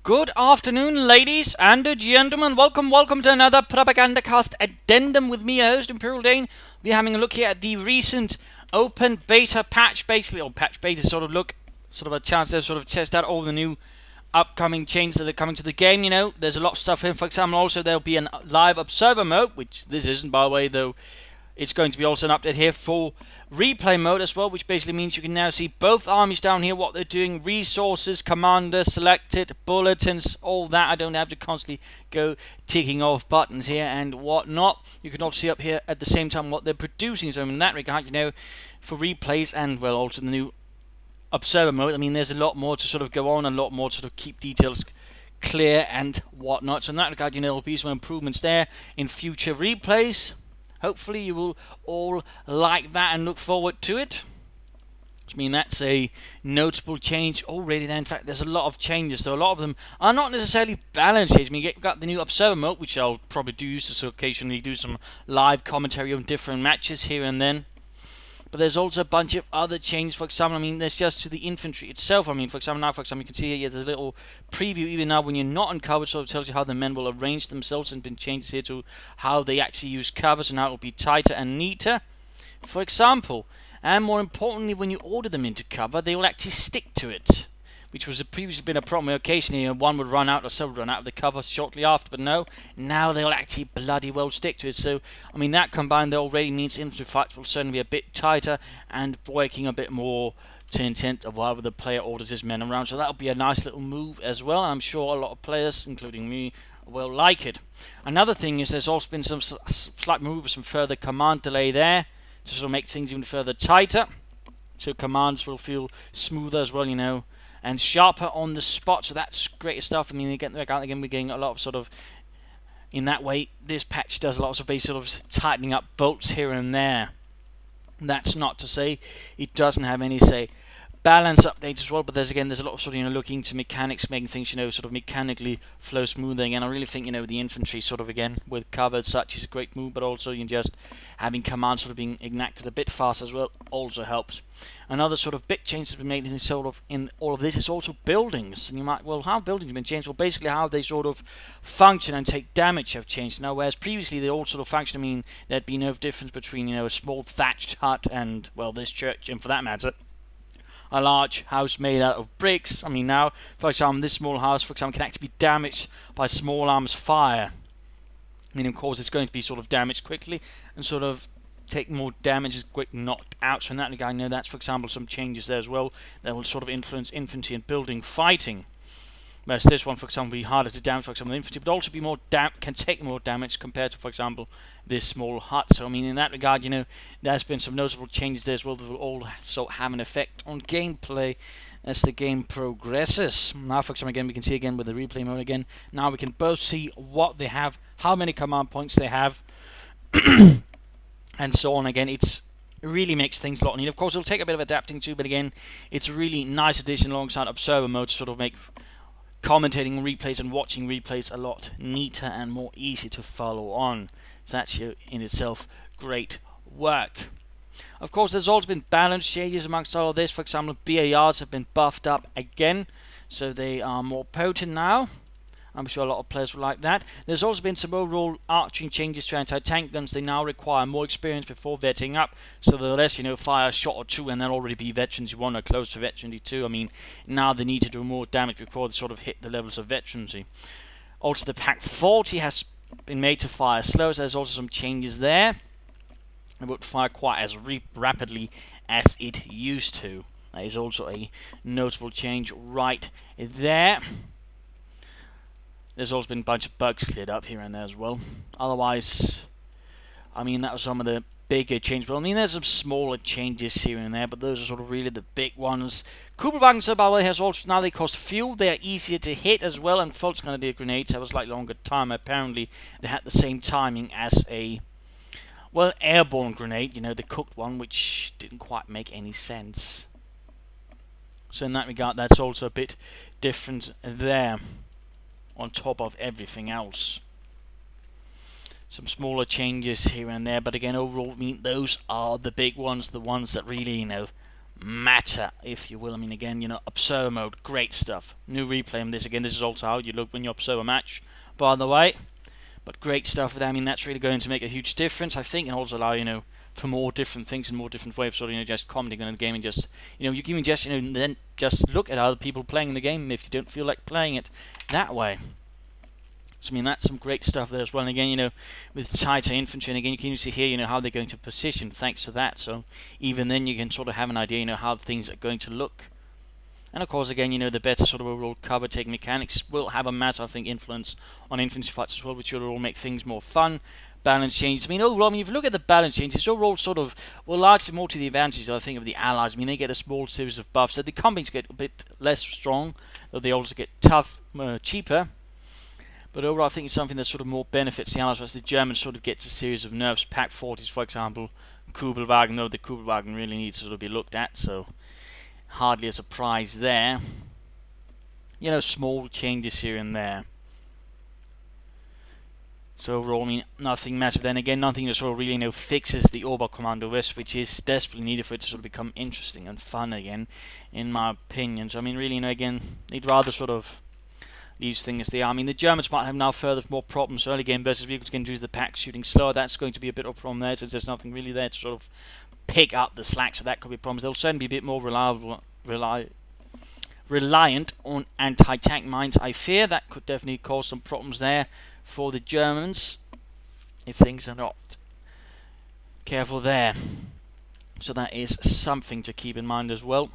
Good afternoon, ladies and gentlemen. Welcome to another Propagandacast Addendum with me, host Imperial Dane. We're having a look here at the recent open beta patch, basically, or patch beta sort of a chance to sort of test out all the new upcoming changes that are coming to the game. You know, there's a lot of stuff in. For example, also there'll be a live observer mode, which this isn't, by the way, though. It's going to be also an update here for replay mode as well, which basically means you can now see both armies down here, what they're doing, resources, commanders, selected, bulletins, all that. I don't have to constantly go ticking off buttons here and whatnot. You can also see up here at the same time what they're producing. So in that regard, you know, for replays and, well, also the new observer mode, I mean, there's a lot more to sort of go on, a lot more to sort of keep details clear and whatnot. So in that regard, you know, there'll be some improvements there in future replays. Hopefully you will all like that and look forward to it. I mean, that's a notable change already there. In fact, there's a lot of changes, so a lot of them are not necessarily balance changes. I mean, you've got the new observer mode, which I'll probably do use to so occasionally do some live commentary on different matches here and then. But there's also a bunch of other changes. For example, I mean, there's just to the infantry itself. I mean, for example, you can see here there's a little preview even now when you're not on cover, so it tells you how the men will arrange themselves, and been changes here to how they actually use covers and how it will be tighter and neater. For example, and more importantly, when you order them into cover, they will actually stick to it, which was previously been a problem. Occasionally, one would run out or several would run out of the cover shortly after, but no, now they'll actually bloody well stick to it. So, I mean, that combined already means infantry fights will certainly be a bit tighter and working a bit more to intent of however the player orders his men around. So that'll be a nice little move as well. I'm sure a lot of players, including me, will like it. Another thing is there's also been some slight move, some further command delay there to sort of make things even further tighter. So commands will feel smoother as well, you know, and sharper on the spot, so that's great stuff. I mean, again, we're getting a lot of sort of, in that way, this patch does a lot of sort of tightening up bolts here and there. That's not to say it doesn't have any, say, balance updates as well, but there's a lot of sort of, you know, looking into mechanics, making things, you know, sort of mechanically flow smoothing, and I really think, you know, the infantry sort of, again, with cover such is a great move, but also you just having commands sort of being enacted a bit faster as well also helps. Another sort of big change that's been made in all of this is also buildings. And you might, well, how buildings have been changed? Well, basically how they sort of function and take damage have changed. Now, whereas previously they all sort of function, I mean, there'd be no difference between, you know, a small thatched hut and, well, this church, and for that matter, a large house made out of bricks. I mean, now, for example, this small house, for example, can actually be damaged by small arms fire. I mean, of course, it's going to be sort of damaged quickly and sort of take more damage as quick knocked out. So in that regard, I know that's, for example, some changes there as well that will sort of influence infantry and building fighting. Whereas this one, for example, will be harder to damage, for example, infantry, but also be more can take more damage compared to, for example, this small hut. So I mean, in that regard, you know, there's been some notable changes there as well that will also have an effect on gameplay as the game progresses. Now, for example, again, we can see again with the replay mode again. Now we can both see what they have, how many command points they have, and so on. Again, it really makes things a lot neater. Of course, it'll take a bit of adapting too, but again, it's a really nice addition alongside observer mode to sort of make commentating replays and watching replays a lot neater and more easy to follow on. So that's in itself great work. Of course, there's also been balance changes amongst all of this. For example, BARs have been buffed up again, so they are more potent now. I'm sure a lot of players will like that. There's also been some overall arching changes to anti-tank guns. They now require more experience before vetting up, so the less, you know, fire a shot or two and they'll already be veterans you want or close to veterancy 2. I mean, now they need to do more damage before they sort of hit the levels of veterancy. Also, the Pack 40 has been made to fire slow, so there's also some changes there. It won't fire quite as rapidly as it used to. That is also a notable change right there. There's also been a bunch of bugs cleared up here and there as well. Otherwise, I mean, that was some of the bigger changes. Well, I mean, there's some smaller changes here and there, but those are sort of really the big ones. Cooperwagens, by the way, has also, now they cost fuel. They are easier to hit as well, and Fult's Grenadier Grenades have a slightly longer time. Apparently, they had the same timing as a, well, airborne grenade, you know, the cooked one, which didn't quite make any sense. So in that regard, that's also a bit different there, on top of everything else. Some smaller changes here and there, but again, overall, I mean, those are the big ones, the ones that really, you know, matter, if you will. I mean, again, observer mode, great stuff. New replay on this. Again, this is also how you look when you observe a match, by the way. But great stuff with that. I mean, that's really going to make a huge difference, I think, and also allow, for more different things and more different ways of sort of, just commenting on the game and just, you can just, then just look at other people playing the game if you don't feel like playing it that way. So, I mean, that's some great stuff there as well. And again, with tighter infantry, and again, you can see here, how they're going to position thanks to that. So, even then, you can sort of have an idea, how things are going to look. And of course, again, the better sort of overall cover taking mechanics will have a massive, I think, influence on infantry fights as well, which will all make things more fun. Balance changes. I mean, overall, if you look at the balance changes, overall sort of, well, largely more to the advantage, I think, of the allies. I mean, they get a small series of buffs, so the combats get a bit less strong, though they also get tough, cheaper. But overall, I think it's something that sort of more benefits the allies, whereas the Germans sort of gets a series of nerfs. Pack 40s, for example, Kubelwagen, though the Kubelwagen really needs to sort of be looked at, so hardly a surprise there. Small changes here and there. So overall, I mean, nothing massive. Then again, nothing that sort of really, fixes the Oberkommando West, which is desperately needed for it to sort of become interesting and fun again, in my opinion. So I mean, really, again, they'd rather sort of leave things as they are. I mean, the Germans might have now further more problems. Early game versus vehicles can do the pack shooting slower. That's going to be a bit of a problem there, since there's nothing really there to sort of pick up the slack. So that could be problems. They'll certainly be a bit more reliant on anti-tank mines. I fear that could definitely cause some problems there for the Germans if things are not careful there. So that is something to keep in mind as well.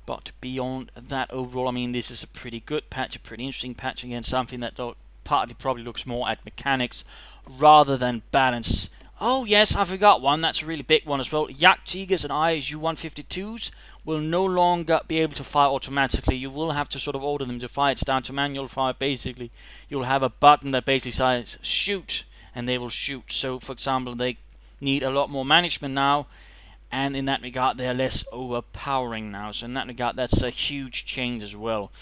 But beyond that, overall, I mean, this is a pretty good patch, a pretty interesting patch. Again, something that partly probably looks more at mechanics rather than balance. Oh yes, I forgot one. That's a really big one as well. Jagdtigers and ISU 152s will no longer be able to fire automatically. You will have to sort of order them to fire. It's down to manual fire, basically. You'll have a button that basically says shoot, and they will shoot. So, for example, they need a lot more management now, and in that regard, they're less overpowering now. So in that regard, that's a huge change as well.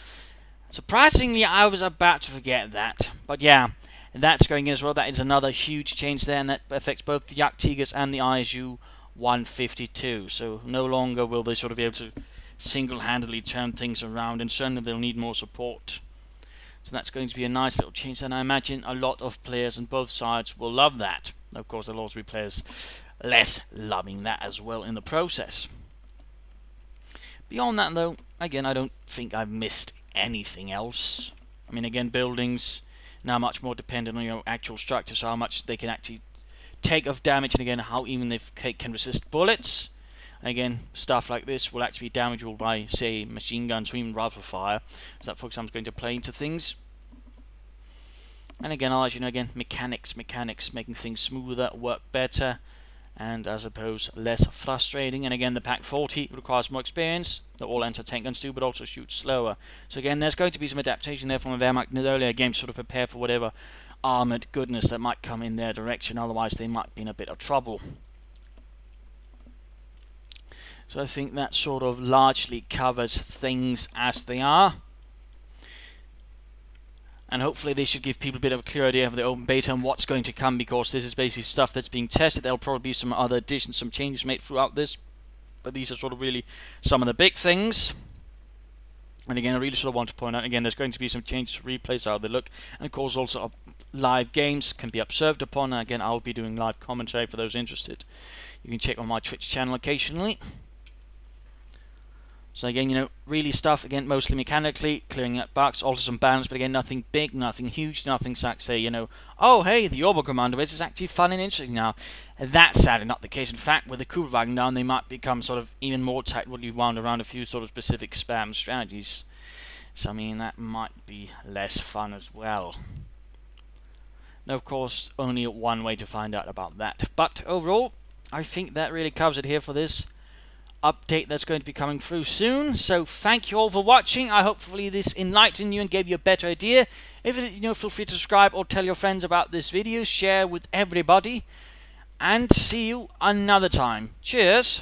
Surprisingly, I was about to forget that. But yeah, that's going in as well. That is another huge change there, and that affects both the Jagdtigers and the ISU 152. So no longer will they sort of be able to single-handedly turn things around, and certainly they'll need more support. So that's going to be a nice little change, and I imagine a lot of players on both sides will love that. Of course, there'll also be players less loving that as well in the process. Beyond that, though, again, I don't think I've missed anything else. I mean, again, buildings now much more dependent on your actual structure, so how much they can actually take of damage, and again, how even they can resist bullets. Again, stuff like this will actually be damageable by, say, machine guns or even rifle fire. So that, for example, is going to play into things. And again, I'll let you know, again, mechanics, making things smoother, work better, and I suppose less frustrating. And again, the Pack 40 requires more experience, that all anti-tank guns do, but also shoot slower. So again, there's going to be some adaptation there from a Wehrmacht earlier game to sort of prepare for whatever armoured goodness that might come in their direction, otherwise they might be in a bit of trouble. So I think that sort of largely covers things as they are. And hopefully they should give people a bit of a clear idea of the open beta and what's going to come, because this is basically stuff that's being tested. There'll probably be some other additions, some changes made throughout this, but these are sort of really some of the big things. And again, I really sort of want to point out, again, there's going to be some changes to replays, how they look, and of course also live games can be observed upon. And again, I'll be doing live commentary for those interested. You can check on my Twitch channel occasionally. So again, really stuff, again, mostly mechanically, clearing up bugs, also some balance, but again, nothing big, nothing huge, nothing like, say, oh, hey, the Oberkommando is actually fun and interesting now. That's sadly not the case. In fact, with the Kubelwagen down, they might become sort of even more tight when you wound around a few sort of specific spam strategies. So, I mean, that might be less fun as well. Now, of course, only one way to find out about that. But overall, I think that really covers it here for this update that's going to be coming through soon. So thank you all for watching. I hopefully this enlightened you and gave you a better idea. If it did, feel free to subscribe or tell your friends about this video, share with everybody, and see you another time. Cheers.